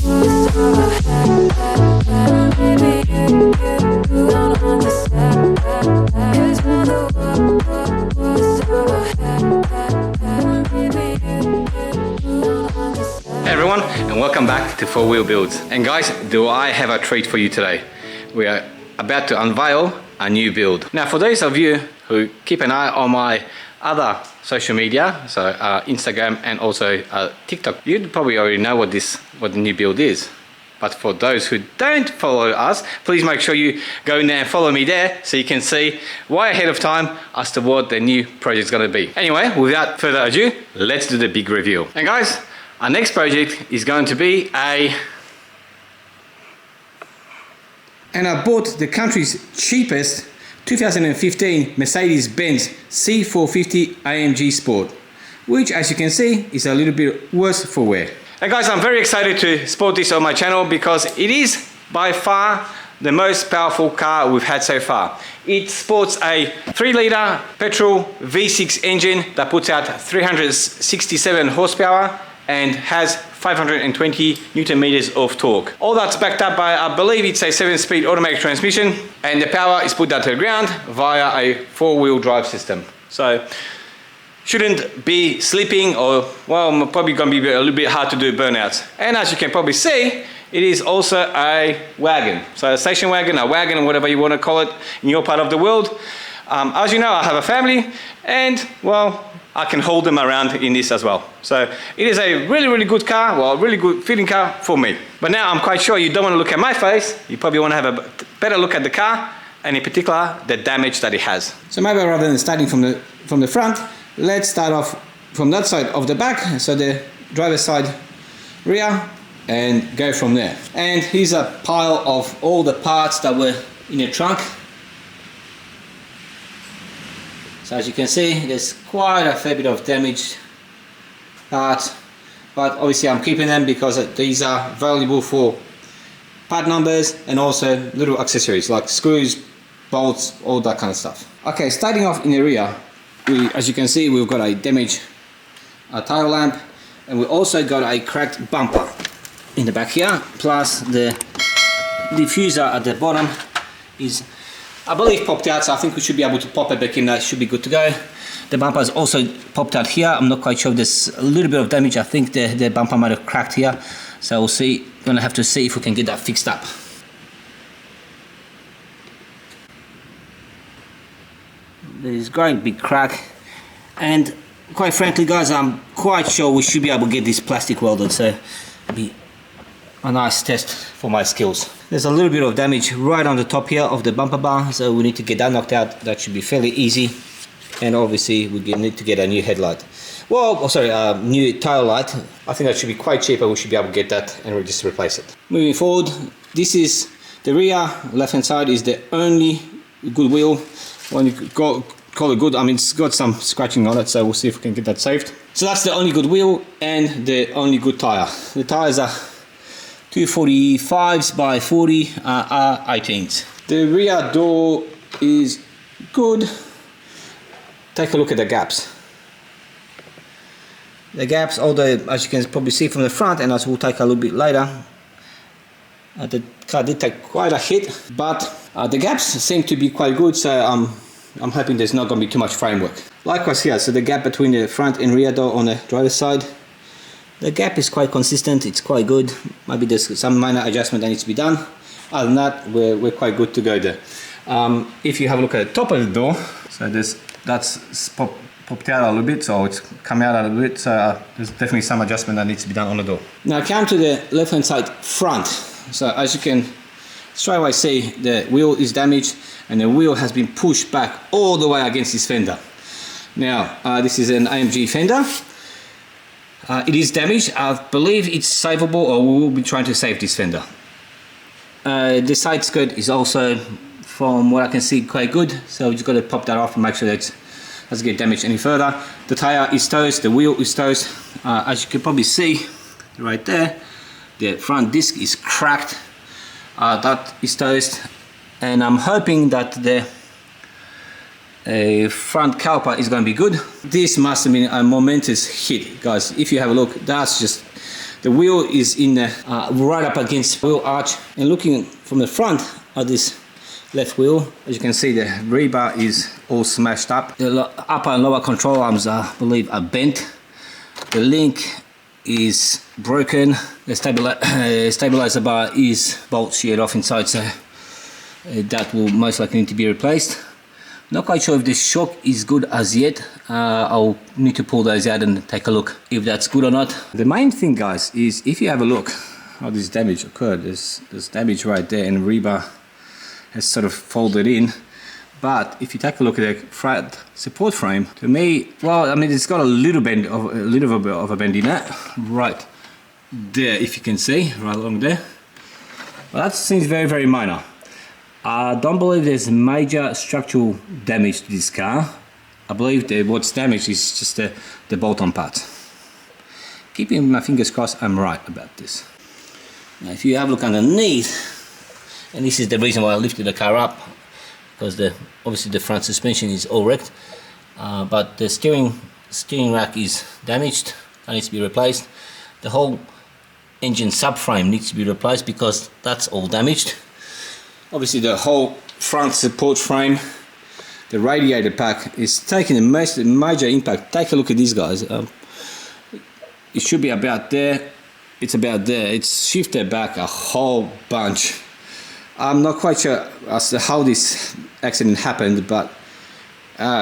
Everyone, and welcome back to 4-Wheel Builds. And guys, do I have a treat for you today. We are about to unveil a new build. Now for those of you who keep an eye on my other social media, so Instagram and also TikTok, you'd probably already know what the new build is. But for those who don't follow us, please make sure you go in there and follow me there so you can see way ahead of time as to what the new project is going to be. Anyway, without further ado, let's do the big reveal. And guys, our next project is going to be and I bought the country's cheapest 2015 Mercedes Benz C450 AMG Sport, which as you can see is a little bit worse for wear. And guys, I'm very excited to sport this on my channel because it is by far the most powerful car we've had so far. It sports a 3-litre petrol V6 engine that puts out 367 horsepower and has 520 Newton meters of torque. All that's backed up by, I believe it's a 7-speed automatic transmission, and the power is put down to the ground via a 4-wheel drive system. So shouldn't be slipping or, well, probably gonna be a little bit hard to do burnouts. And as you can probably see, it is also a wagon. So a station wagon, a wagon, or whatever you want to call it in your part of the world. As you know, I have a family and, well, I can hold them around in this as well. So it is a really, really good car, well, really good fitting car for me. But now I'm quite sure you don't want to look at my face, you probably want to have a better look at the car, and in particular, the damage that it has. So maybe rather than starting from the front, let's start off from that side of the back, so the driver's side rear, and go from there. And here's a pile of all the parts that were in the trunk. So as you can see, there's quite a fair bit of damaged parts, but obviously I'm keeping them because these are valuable for part numbers and also little accessories like screws, bolts, all that kind of stuff. Okay, starting off in the rear, as you can see, we've got a damaged tail lamp, and we also got a cracked bumper in the back here, plus the diffuser at the bottom is, I believe, popped out, so I think we should be able to pop it back in. That should be good to go. The bumper is also popped out here. I'm not quite sure, there's a little bit of damage. I think the bumper might have cracked here, so we'll see. Gonna have to see if we can get that fixed up. There's a great big crack, and quite frankly guys, I'm quite sure we should be able to get this plastic welded, so it'll be a nice test for my skills. There's a little bit of damage right on the top here of the bumper bar, so we need to get that knocked out. That should be fairly easy. And obviously we need to get a new headlight. Well, oh, sorry, new tail light. I think that should be quite cheap, and we should be able to get that and we'll just replace it. Moving forward, this is the rear. Left hand side is the only good wheel. When you call it good, I mean, it's got some scratching on it, so we'll see if we can get that saved. So that's the only good wheel and the only good tire. The tires are 245s by 40 R18s. The rear door is good. Take a look at the gaps. The gaps, although as you can probably see from the front, and as we'll take a little bit later, the car did take quite a hit, but the gaps seem to be quite good, so I'm hoping there's not going to be too much framework. Likewise here, so the gap between the front and rear door on the driver's side, the gap is quite consistent, it's quite good. Maybe there's some minor adjustment that needs to be done. Other than that, we're quite good to go there. If you have a look at the top of the door, so that's popped out a little bit, so it's come out a little bit, so there's definitely some adjustment that needs to be done on the door. Now come to the left hand side front. So as you can straight away see, the wheel is damaged and the wheel has been pushed back all the way against this fender. Now this is an AMG fender. It is damaged. I believe it's savable, or we will be trying to save this fender. The side skirt is also, from what I can see, quite good, so we just got to pop that off and make sure that it doesn't get damaged any further. The tire is toast, the wheel is toast. As you can probably see right there, the front disc is cracked. That is toast, and I'm hoping that the front caliper is going to be good. This must have been a momentous hit, guys. If you have a look, that's just The wheel is in the, right up against wheel arch, and looking from the front of this left wheel, as you can see, the rebar is all smashed up. The upper and lower control arms, I believe, are bent. The link is broken. The stabilizer bar is bolt sheared off inside, so that will most likely need to be replaced. Not quite sure if the shock is good as yet. I'll need to pull those out and take a look if that's good or not. The main thing, guys, is if you have a look how this damage occurred, there's damage right there, and rebar has sort of folded in. But if you take a look at the front support frame, to me, well, I mean, it's got a little bit of a bend in it, right there, if you can see, right along there. Well, that seems very, very minor. I don't believe there's major structural damage to this car. I believe that what's damaged is just the bolt-on parts. Keeping my fingers crossed I'm right about this. Now, if you have a look underneath, and this is the reason why I lifted the car up, because obviously the front suspension is all wrecked, but the steering rack is damaged and needs to be replaced. The whole engine subframe needs to be replaced because that's all damaged. Obviously the whole front support frame, the radiator pack is taking a major impact. Take a look at these guys. It should be about there. It's about there. It's shifted back a whole bunch. I'm not quite sure as to how this accident happened, but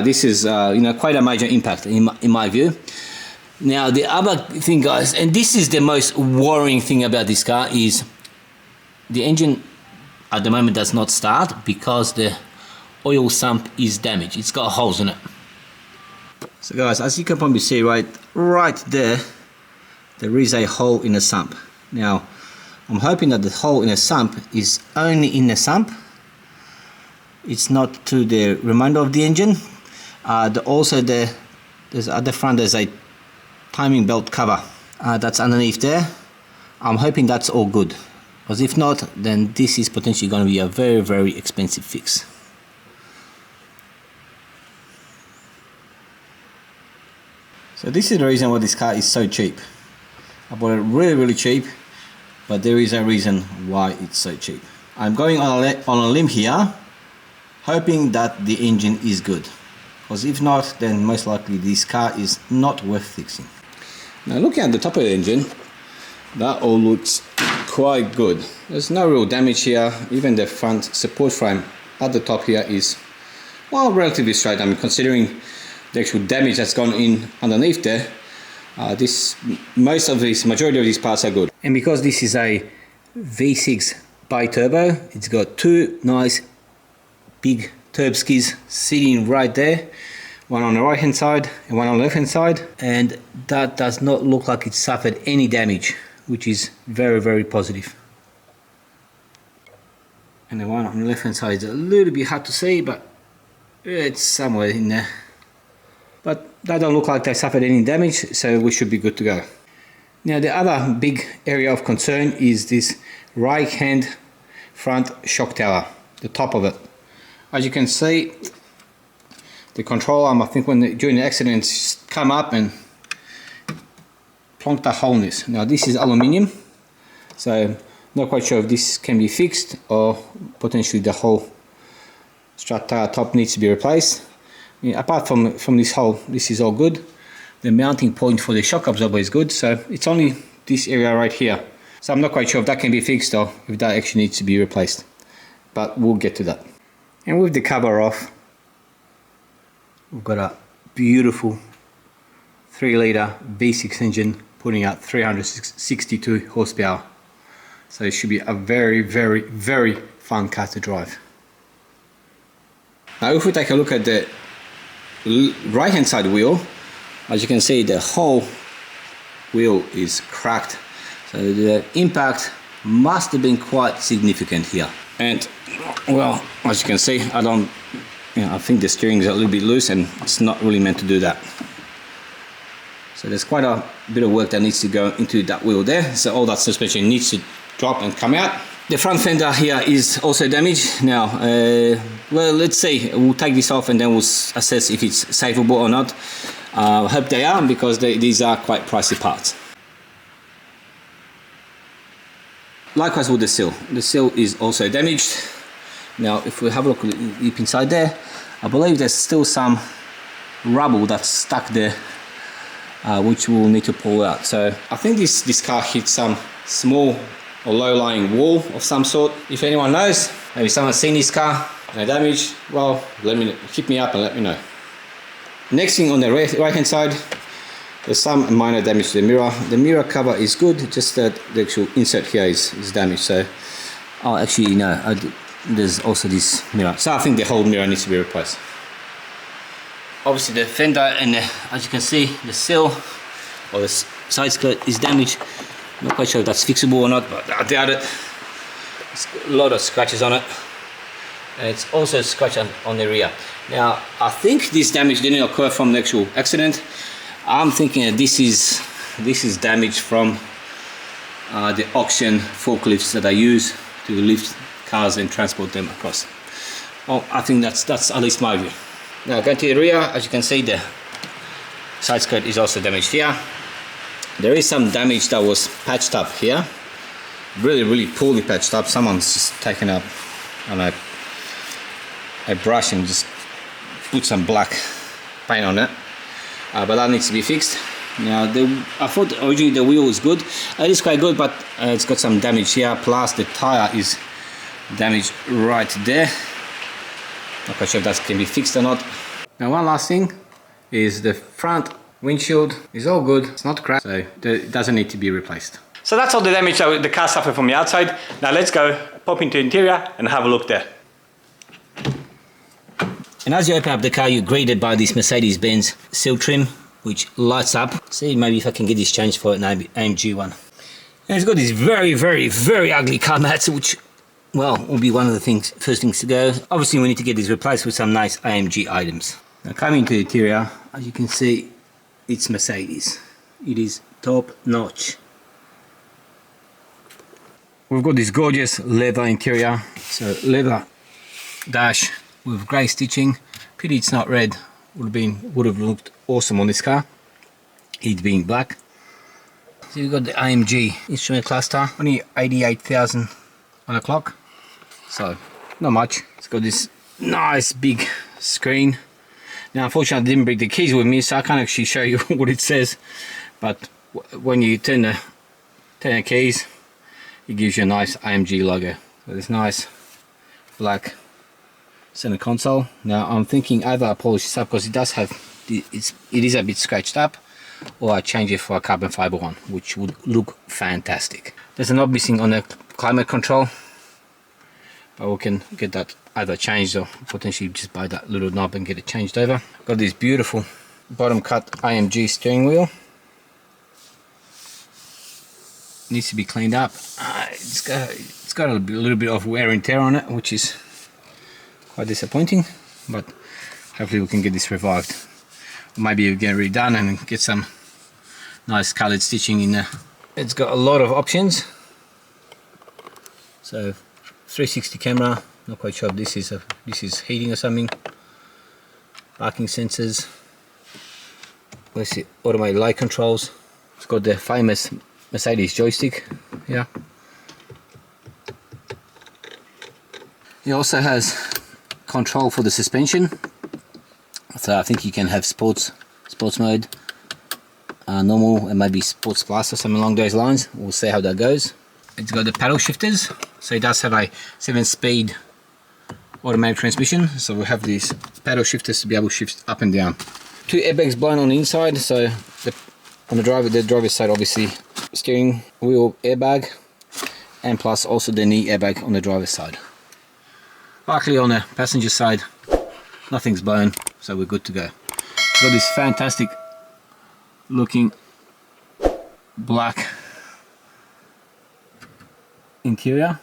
this is quite a major impact in my view. Now the other thing, guys, and this is the most worrying thing about this car, is the engine at the moment does not start because the oil sump is damaged. It's got holes in it. So guys, as you can probably see right there, there is a hole in the sump. Now I'm hoping that the hole in the sump is only in the sump. It's not to the remainder of the engine. Also there's at the front there's a timing belt cover that's underneath there. I'm hoping that's all good, because if not, then this is potentially going to be a very, very expensive fix. So this is the reason why this car is so cheap. I bought it really, really cheap, but there is a reason why it's so cheap. I'm going on a limb here, hoping that the engine is good, because if not, then most likely this car is not worth fixing. Now looking at the top of the engine, that all looks quite good. There's no real damage here. Even the front support frame at the top here is, well, relatively straight. I mean, considering the actual damage that's gone in underneath there, majority of these parts are good. And because this is a V6 bi-turbo, it's got two nice big turb skis sitting right there, one on the right hand side and one on the left hand side, and that does not look like it suffered any damage, which is very, very positive. And the one on the left hand side is a little bit hard to see, but it's somewhere in there. But that don't look like they suffered any damage, so we should be good to go. Now the other big area of concern is this right hand front shock tower, the top of it. As you can see, the control arm, I think during the accident, come up and plonked a hole in this. Now this is aluminium, so not quite sure if this can be fixed or potentially the whole strut tower top needs to be replaced. I mean, apart from this hole, this is all good. The mounting point for the shock absorber is good, so it's only this area right here. So I'm not quite sure if that can be fixed or if that actually needs to be replaced, but we'll get to that. And with the cover off, we've got a beautiful 3-litre V6 engine putting out 362 horsepower. So it should be a very, very, very fun car to drive. Now if we take a look at the right hand side wheel, as you can see, the whole wheel is cracked. So the impact must have been quite significant here. And well, as you can see, I think the steering is a little bit loose and it's not really meant to do that. So there's quite a bit of work that needs to go into that wheel there. So all that suspension needs to drop and come out. The front fender here is also damaged. Now, well, let's see. We'll take this off and then we'll assess if it's savable or not. I hope they are, because these are quite pricey parts. Likewise with the sill is also damaged. Now if we have a look deep inside there, I believe there's still some rubble that's stuck there, which we'll need to pull out. So I think this car hit some small or low-lying wall of some sort. If anyone knows, maybe someone's seen this car, no damage, well, let me know. Hit me up and let me know. Next thing on the right hand side, there's some minor damage to the mirror. The mirror cover is good, just that the actual insert here is damaged. So, oh, actually no, there's also this mirror. So I think the whole mirror needs to be replaced. Obviously the fender and as you can see, the sill or the side skirt is damaged. I'm not quite sure if that's fixable or not, but I doubt it. It's got a lot of scratches on it. And it's also a scratch on the rear. Now, I think this damage didn't occur from the actual accident. I'm thinking that this is damage from the auction forklifts that I use to lift cars and transport them across. Well, I think that's at least my view. Now, going to the rear, as you can see, the side skirt is also damaged here. There is some damage that was patched up here. Really poorly patched up. Someone's just taken up on a brush and just put some black paint on it. But that needs to be fixed. Now, I thought originally the wheel was good. It is quite good, but it's got some damage here. Plus, the tire is damaged right there. Not quite sure if that can be fixed or not. Now, one last thing is the front windshield is all good. It's not cracked, so it doesn't need to be replaced. So that's all the damage that the car suffered from the outside. Now let's go pop into the interior and have a look there. And as you open up the car, you're greeted by this Mercedes Benz sill trim, which lights up. See, maybe if I can get this changed for an AMG one. And it's got these very ugly car mats, which, well, will be one of the first things to go. Obviously, we need to get these replaced with some nice AMG items. Now, coming into the interior, as you can see, it's Mercedes. It is top notch. We've got this gorgeous leather interior, so leather dash with grey stitching. Pity it's not red. Would have looked awesome on this car, it being black. So you've got the AMG instrument cluster, only 88,000 on the clock, so not much. It's got this nice big screen. Now, unfortunately, I didn't bring the keys with me, so I can't actually show you what it says. But when you turn the keys, it gives you a nice AMG logo. So this nice black center console. Now, I'm thinking either I polish this up because it does have it is a bit scratched up, or I change it for a carbon fiber one, which would look fantastic. There's a knob missing on the climate control, but we can get that either changed or potentially just buy that little knob and get it changed over. Got this beautiful bottom cut AMG steering wheel. Needs to be cleaned up. It's got a little bit of wear and tear on it, which is quite disappointing, but hopefully we can get this revived. Or maybe we get it redone and get some nice colored stitching in there. It's got a lot of options. So 360 camera, not quite sure if this is heating or something. Parking sensors. Let's see, automated light controls. It's got the famous Mercedes joystick here. It also has control for the suspension. So I think you can have sports mode, normal, and maybe sports plus or something along those lines. We'll see how that goes. It's got the paddle shifters, so it does have a 7-speed automatic transmission. So we have these paddle shifters to be able to shift up and down. 2 airbags blown on the inside, so on the driver's side, obviously steering wheel airbag, and plus also the knee airbag on the driver's side. Luckily on the passenger side, nothing's blown, so we're good to go. Got this fantastic looking black interior,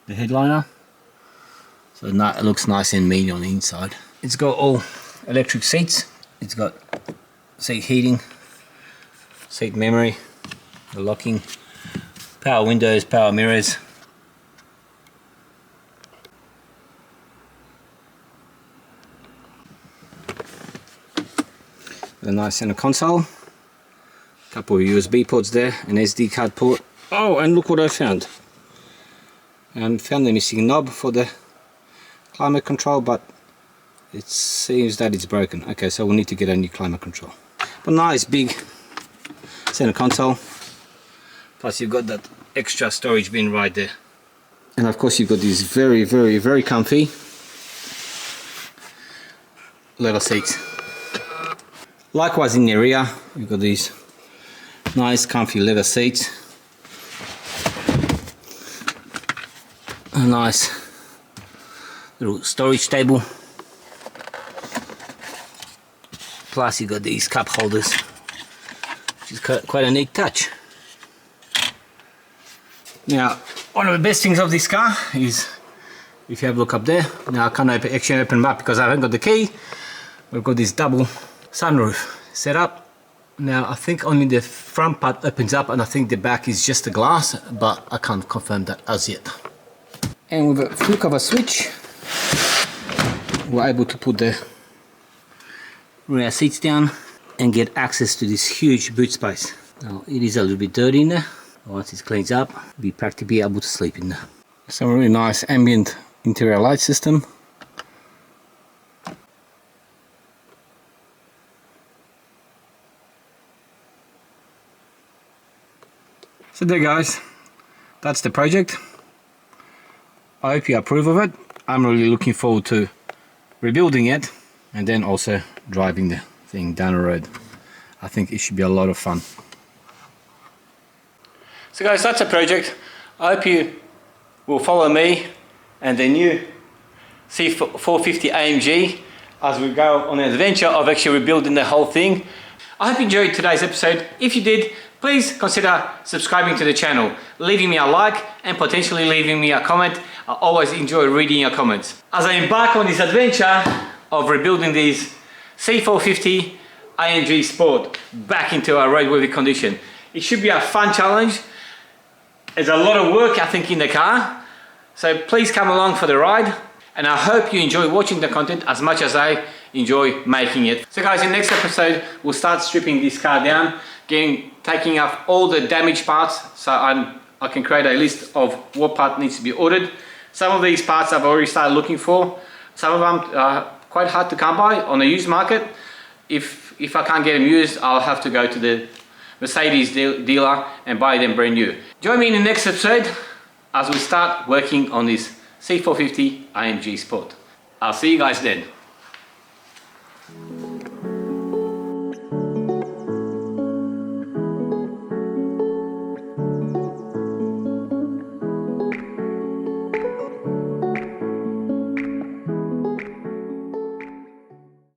the headliner, so it looks nice and mean on the inside. It's got all electric seats. It's got seat heating, seat memory, the locking, power windows, power mirrors. A nice center console, couple of USB ports there, an SD card port. Oh, and look what I found. and found the missing knob for the climate control, but it seems that it's broken. Okay, so we'll need to get a new climate control. But nice big center console, plus you've got that extra storage bin right there, and of course you've got these very comfy leather seats. Likewise in the rear, you've got these nice comfy leather seats, a nice little storage table, plus you got these cup holders, which is quite a neat touch. Now, one of the best things of this car is, if you have a look up there, now I can't actually open them up because I haven't got the key. We've got this double sunroof set up. Now I think only the front part opens up, and I think the back is just the glass, but I can't confirm that as yet. And with a flick of a switch, we're able to put the rear seats down and get access to this huge boot space. Now it is a little bit dirty in there. Once it cleans up, we'll practically be able to sleep in there. Some really nice ambient interior light system. So there guys, that's the project. I hope you approve of it. I'm really looking forward to rebuilding it and then also driving the thing down the road. I think it should be a lot of fun. So guys, that's a project. I hope you will follow me and the new C450 AMG as we go on an adventure of actually rebuilding the whole thing. I hope you enjoyed today's episode. If you did, please consider subscribing to the channel, leaving me a like and potentially leaving me a comment. I always enjoy reading your comments. As I embark on this adventure of rebuilding these C450 AMG Sport back into a roadworthy condition. It should be a fun challenge. There's a lot of work, I think, in the car. So please come along for the ride. And I hope you enjoy watching the content as much as I enjoy making it. So guys, in the next episode, we'll start stripping this car down, taking up all the damaged parts, so I can create a list of what part needs to be ordered. Some of these parts I've already started looking for. Some of them are quite hard to come by on the used market. If I can't get them used, I'll have to go to the Mercedes dealer and buy them brand new. Join me in the next episode as we start working on this C450 AMG Sport. I'll see you guys then.